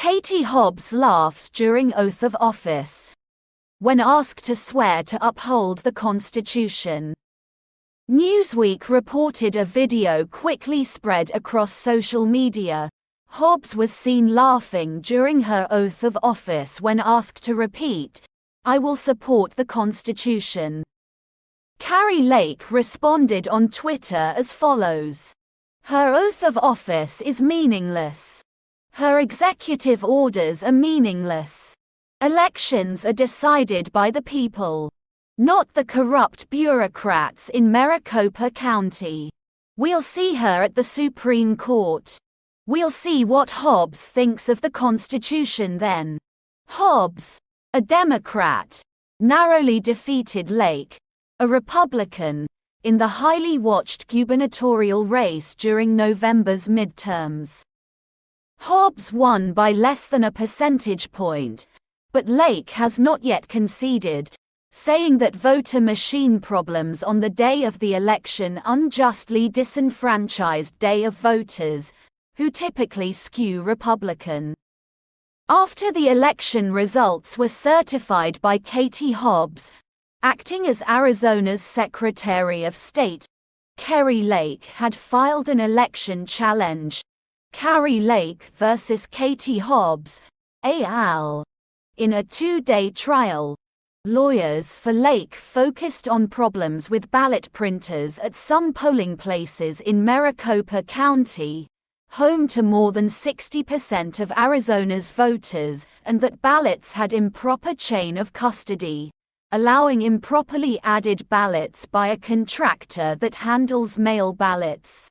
Katie Hobbs laughs during oath of office. When asked to swear to uphold the Constitution. Newsweek reported a video quickly spread across social media. Hobbs was seen laughing during her oath of office when asked to repeat, "I will support the Constitution." Keri Lake responded on Twitter as follows. Her oath of office is meaningless. Her executive orders are meaningless. Elections are decided by the people, not the corrupt bureaucrats in Maricopa County. We'll see her at the Supreme Court. We'll see what Hobbs thinks of the Constitution then. Hobbs, a Democrat, narrowly defeated Lake, a Republican, in the highly watched gubernatorial race during November's midterms. Hobbs won by less than a percentage point, but Lake has not yet conceded, saying that voter machine problems on the day of the election unjustly disenfranchised day of voters, who typically skew Republican. After the election results were certified by Katie Hobbs, acting as Arizona's Secretary of State, Keri Lake had filed an election challenge, Keri Lake versus Katie Hobbs, al. In a two-day trial. Lawyers for Lake focused on problems with ballot printers at some polling places in Maricopa County, home to more than 60% of Arizona's voters, and that ballots had improper chain of custody, allowing improperly added ballots by a contractor that handles mail ballots.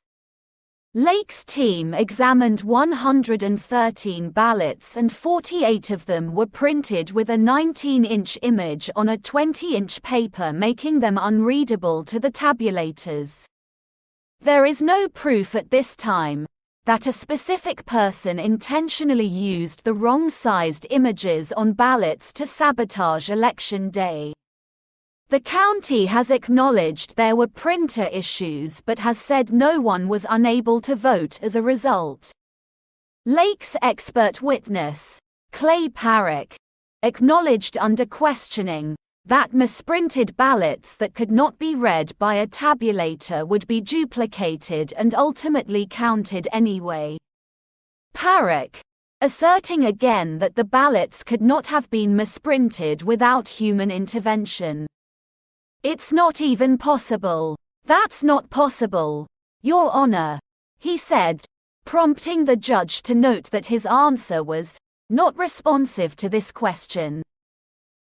Lake's team examined 113 ballots and 48 of them were printed with a 19-inch image on a 20-inch paper, making them unreadable to the tabulators. There is no proof at this time that a specific person intentionally used the wrong-sized images on ballots to sabotage Election Day. The county has acknowledged there were printer issues but has said no one was unable to vote as a result. Lake's expert witness, Clay Parrick, acknowledged under questioning that misprinted ballots that could not be read by a tabulator would be duplicated and ultimately counted anyway. Parrick, asserting again that the ballots could not have been misprinted without human intervention. "It's not even possible. That's not possible, Your Honor," he said, prompting the judge to note that his answer was not responsive to this question.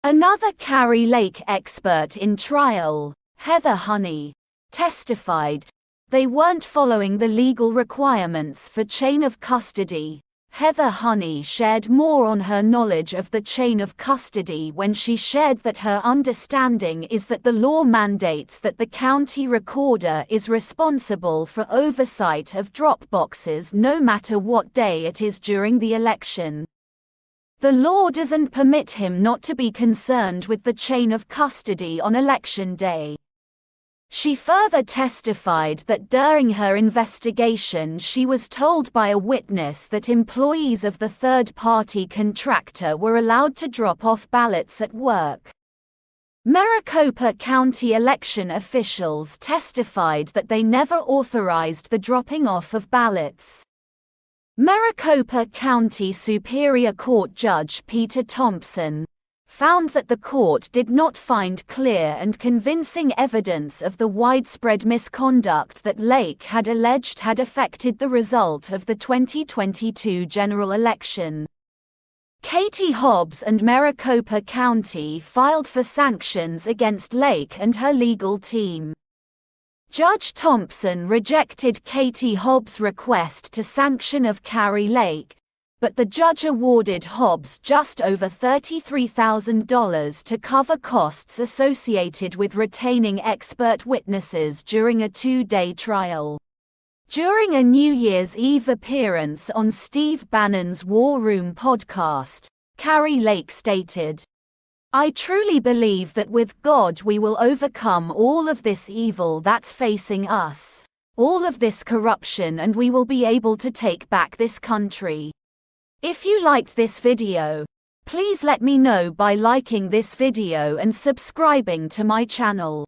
Another Keri Lake expert in trial, Heather Honey, testified they weren't following the legal requirements for chain of custody. Heather Honey shared more on her knowledge of the chain of custody when she shared that her understanding is that the law mandates that the county recorder is responsible for oversight of drop boxes no matter what day it is during the election. The law doesn't permit him not to be concerned with the chain of custody on Election Day. She further testified that during her investigation she was told by a witness that employees of the third-party contractor were allowed to drop off ballots at work. Maricopa County election officials testified that they never authorized the dropping off of ballots. Maricopa County Superior Court Judge Peter Thompson found that the court did not find clear and convincing evidence of the widespread misconduct that Lake had alleged had affected the result of the 2022 general election. Katie Hobbs and Maricopa County filed for sanctions against Lake and her legal team. Judge Thompson rejected Katie Hobbs' request to sanction of Keri Lake, but the judge awarded Hobbs just over $33,000 to cover costs associated with retaining expert witnesses during a two-day trial. During a New Year's Eve appearance on Steve Bannon's War Room podcast, Keri Lake stated, "I truly believe that with God we will overcome all of this evil that's facing us, all of this corruption, and we will be able to take back this country. If you liked this video, please let me know by liking this video and subscribing to my channel.